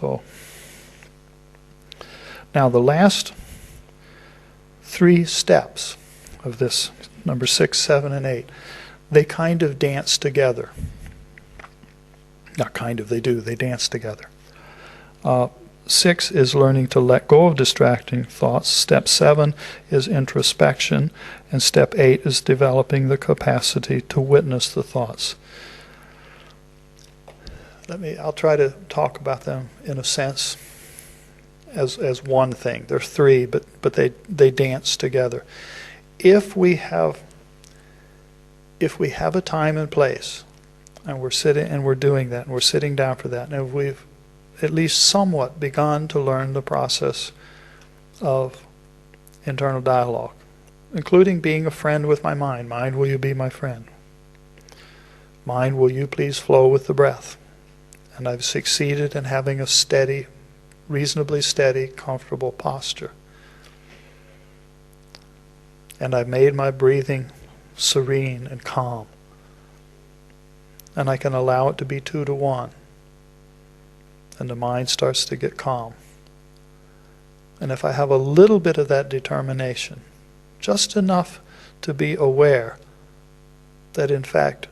So now the last 3 steps of this, number 6, 7, and 8, they kind of dance together. Not kind of, they do. They dance together. 6 is learning to let go of distracting thoughts. Step 7 is introspection. And step 8 is developing the capacity to witness the thoughts. I'll try to talk about them in a sense as one thing. There are 3, but they dance together. If we have a time and place, and we're sitting and we're doing that, and we're sitting down for that, and if we've at least somewhat begun to learn the process of internal dialogue, including being a friend with my mind. Mind, will you be my friend? Mind, will you please flow with the breath? And I've succeeded in having a steady, reasonably steady, comfortable posture. And I've made my breathing serene and calm. And I can allow it to be 2 to 1. And the mind starts to get calm. And if I have a little bit of that determination, just enough to be aware that in fact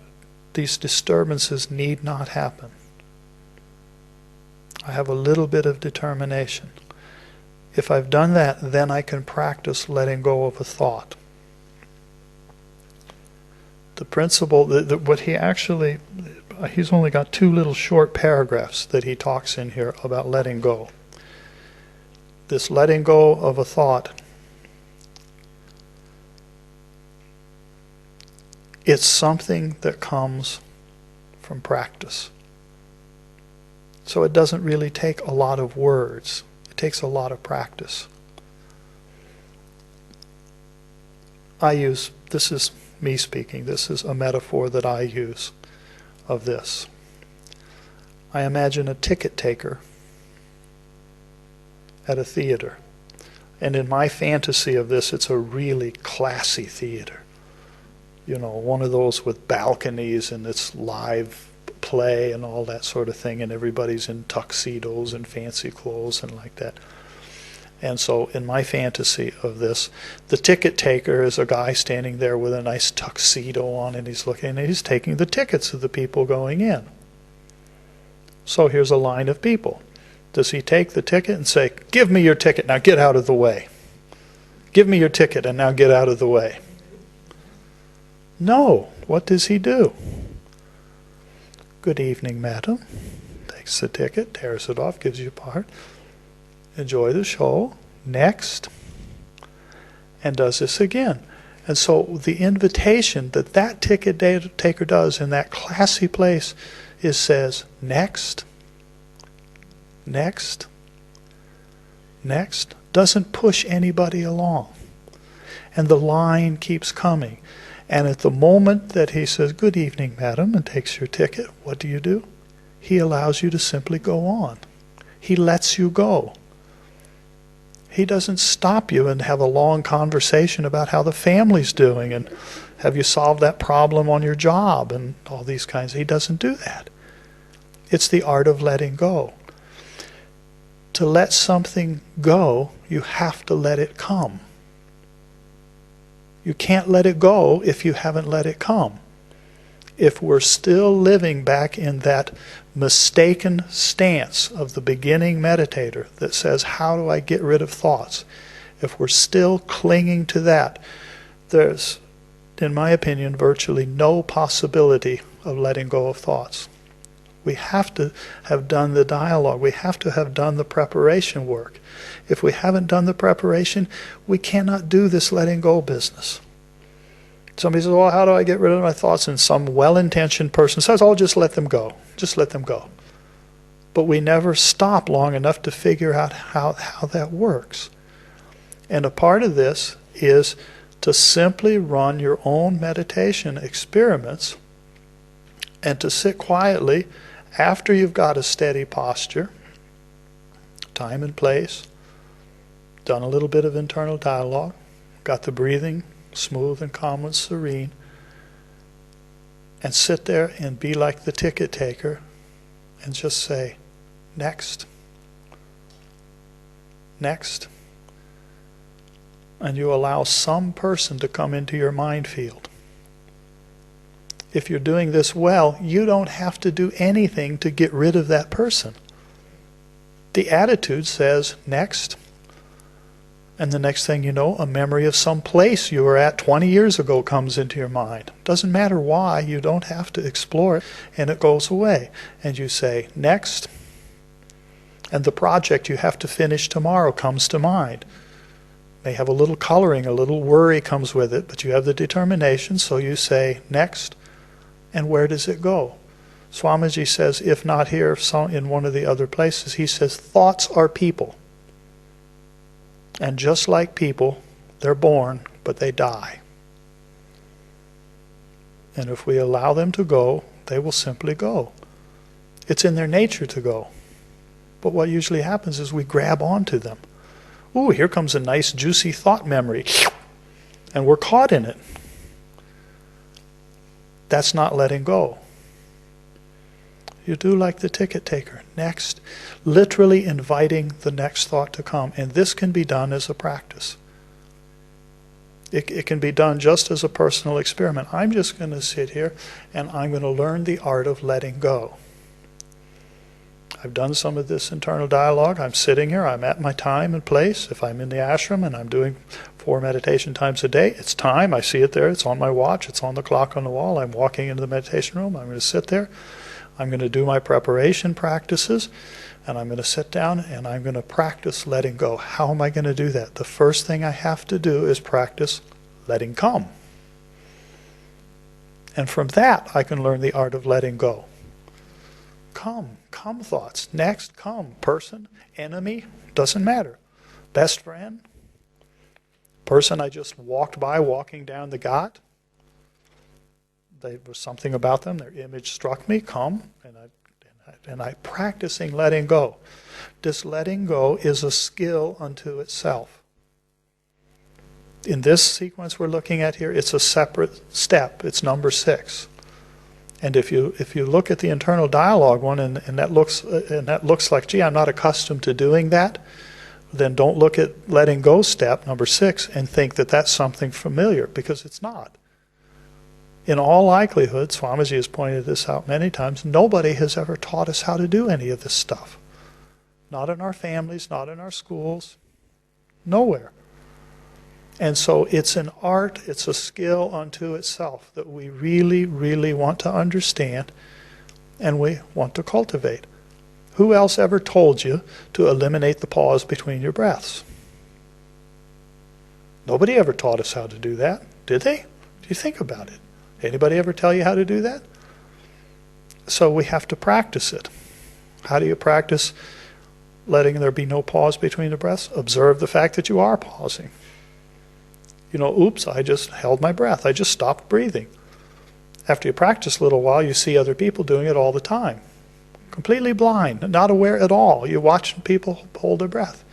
these disturbances need not happen, I have a little bit of determination. If I've done that, then I can practice letting go of a thought. The principle, what he actually, he's only got 2 little short paragraphs that he talks in here about letting go. This letting go of a thought, it's something that comes from practice. So it doesn't really take a lot of words. It takes a lot of practice. This is me speaking, this is a metaphor that I use of this. I imagine a ticket taker at a theater. And in my fantasy of this, it's a really classy theater. You know, one of those with balconies and it's live play and all that sort of thing, and everybody's in tuxedos and fancy clothes and like that. And so in my fantasy of this, the ticket taker is a guy standing there with a nice tuxedo on, and he's looking, and he's taking the tickets of the people going in. So here's a line of people. Does he take the ticket and say, "Give me your ticket, now get out of the way. Give me your ticket and now get out of the way"? No. What does he do? "Good evening, madam." Takes the ticket, tears it off, gives you a part. "Enjoy the show. Next." And does this again. And so the invitation that ticket taker does in that classy place is says, "Next. Next. Next." Doesn't push anybody along. And the line keeps coming. And at the moment that he says, "Good evening, madam," and takes your ticket, what do? He allows you to simply go on. He lets you go. He doesn't stop you and have a long conversation about how the family's doing and have you solved that problem on your job and all these kinds. He doesn't do that. It's the art of letting go. To let something go, you have to let it come. You can't let it go if you haven't let it come. If we're still living back in that mistaken stance of the beginning meditator that says, how do I get rid of thoughts? If we're still clinging to that, there's, in my opinion, virtually no possibility of letting go of thoughts. We have to have done the dialogue. We have to have done the preparation work. If we haven't done the preparation, we cannot do this letting go business. Somebody says, well, how do I get rid of my thoughts? And some well-intentioned person says, oh, just let them go. Just let them go. But we never stop long enough to figure out how that works. And a part of this is to simply run your own meditation experiments and to sit quietly after you've got a steady posture, time and place, done a little bit of internal dialogue, got the breathing smooth and calm and serene, and sit there and be like the ticket taker and just say, next, next. And you allow some person to come into your mind field. If you're doing this well, you don't have to do anything to get rid of that person. The attitude says, next. And the next thing you know, a memory of some place you were at 20 years ago comes into your mind. Doesn't matter why, you don't have to explore it, and it goes away. And you say, next. And the project you have to finish tomorrow comes to mind. May have a little coloring, a little worry comes with it, but you have the determination, so you say, next. And where does it go? Swamiji says, if not here, in one of the other places, he says, thoughts are people. And just like people, they're born, but they die. And if we allow them to go, they will simply go. It's in their nature to go. But what usually happens is we grab onto them. Ooh, here comes a nice juicy thought memory. And we're caught in it. That's not letting go. You do like the ticket taker. Next. Literally inviting the next thought to come. And this can be done as a practice. It can be done just as a personal experiment. I'm just going to sit here and I'm going to learn the art of letting go. I've done some of this internal dialogue. I'm sitting here. I'm at my time and place. If I'm in the ashram and I'm doing 4 meditation times a day, it's time. I see it there. It's on my watch. It's on the clock on the wall. I'm walking into the meditation room. I'm going to sit there. I'm going to do my preparation practices. And I'm going to sit down and I'm going to practice letting go. How am I going to do that? The first thing I have to do is practice letting come. And from that, I can learn the art of letting go. Come thoughts. Next, come. Person, enemy, doesn't matter. Best friend, person I just walked by walking down the ghat. There was something about them, their image struck me, come, and I practicing letting go. This letting go is a skill unto itself. In this sequence we're looking at here, it's a separate step. It's number 6. And if you look at the internal dialogue one and that looks like, gee, I'm not accustomed to doing that, then don't look at letting go step number 6 and think that that's something familiar, because it's not. In all likelihood, Swamiji has pointed this out many times, nobody has ever taught us how to do any of this stuff. Not in our families, not in our schools, nowhere. And so it's an art, it's a skill unto itself that we really, really want to understand and we want to cultivate. Who else ever told you to eliminate the pause between your breaths? Nobody ever taught us how to do that, did they? Do you think about it? Anybody ever tell you how to do that? So we have to practice it. How do you practice letting there be no pause between the breaths? Observe the fact that you are pausing. You know, oops, I just held my breath. I just stopped breathing. After you practice a little while, you see other people doing it all the time. Completely blind, not aware at all. You watch people hold their breath.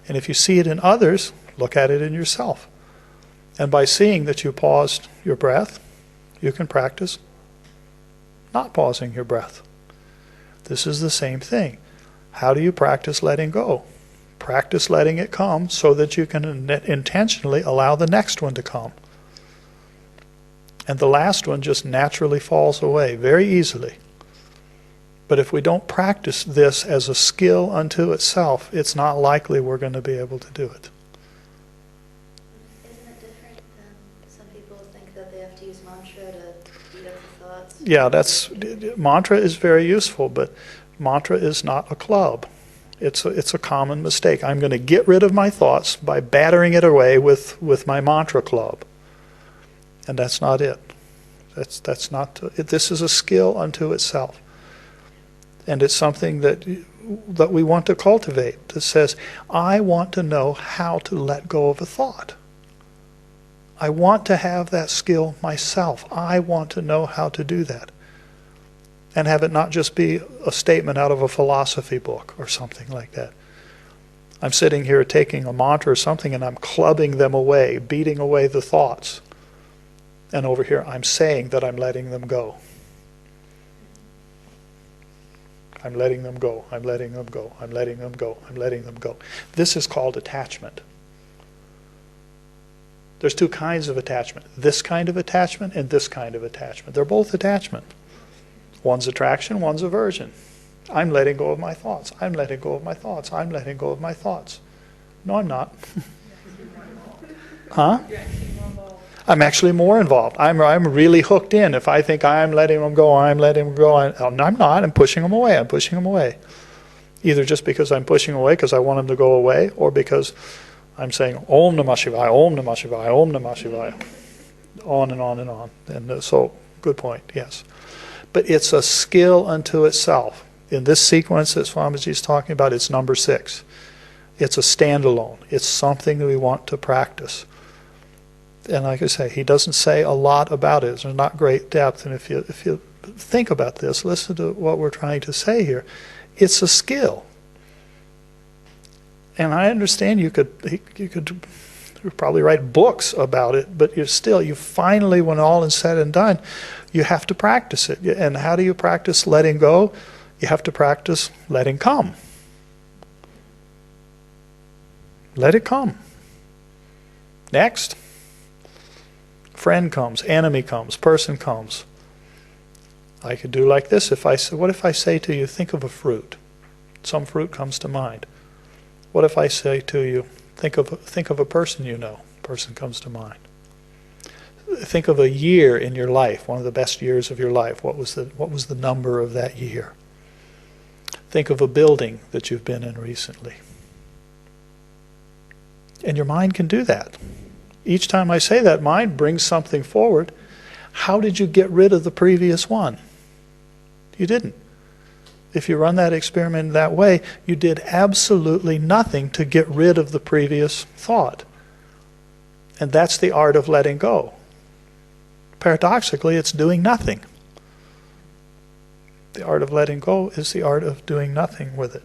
And if you see it in others, look at it in yourself. And by seeing that you paused your breath, you can practice not pausing your breath. This is the same thing. How do you practice letting go? Practice letting it come so that you can intentionally allow the next one to come. And the last one just naturally falls away very easily. But if we don't practice this as a skill unto itself, it's not likely we're going to be able to do it. Isn't it different than some people think that they have to use mantra to beat up the thoughts? Yeah, mantra is very useful, but mantra is not a club. It's a common mistake. I'm going to get rid of my thoughts by battering it away with my mantra club. And that's not it. That's not. This is a skill unto itself. And it's something that we want to cultivate, that says, I want to know how to let go of a thought. I want to have that skill myself. I want to know how to do that. And have it not just be a statement out of a philosophy book or something like that. I'm sitting here taking a mantra or something and I'm clubbing them away, beating away the thoughts. And over here I'm saying that I'm letting them go. I'm letting them go. I'm letting them go. I'm letting them go. I'm letting them go. This is called attachment. There's two kinds of attachment. This kind of attachment and this kind of attachment. They're both attachment. One's attraction, one's aversion. I'm letting go of my thoughts. I'm letting go of my thoughts. I'm letting go of my thoughts. No, I'm not. Huh? I'm actually more involved. I'm really hooked in. If I think I'm letting them go, I'm letting them go. I'm not. I'm pushing them away. I'm pushing them away. Either just because I'm pushing away because I want them to go away, or because I'm saying Om Namah Shivaya, Om Namah Shivaya, Om Namah Shivaya. On and on and on. And so, good point, yes. But it's a skill unto itself. In this sequence that Swamiji is talking about, it's number 6. It's a standalone. It's something that we want to practice. And like I say, he doesn't say a lot about it. There's not great depth. And if you think about this, listen to what we're trying to say here. It's a skill. And I understand you could probably write books about it, but you finally, when all is said and done, you have to practice it. And how do you practice letting go? You have to practice letting come. Let it come. Next. Friend comes, enemy comes, person comes. I could do like this. What if I say to you, think of a fruit? Some fruit comes to mind. What if I say to you, think of a person you know? Person comes to mind. Think of a year in your life, one of the best years of your life. What was the number of that year? Think of a building that you've been in recently. And your mind can do that. Each time I say that, mind brings something forward. How did you get rid of the previous one? You didn't. If you run that experiment that way, you did absolutely nothing to get rid of the previous thought. And that's the art of letting go. Paradoxically, it's doing nothing. The art of letting go is the art of doing nothing with it.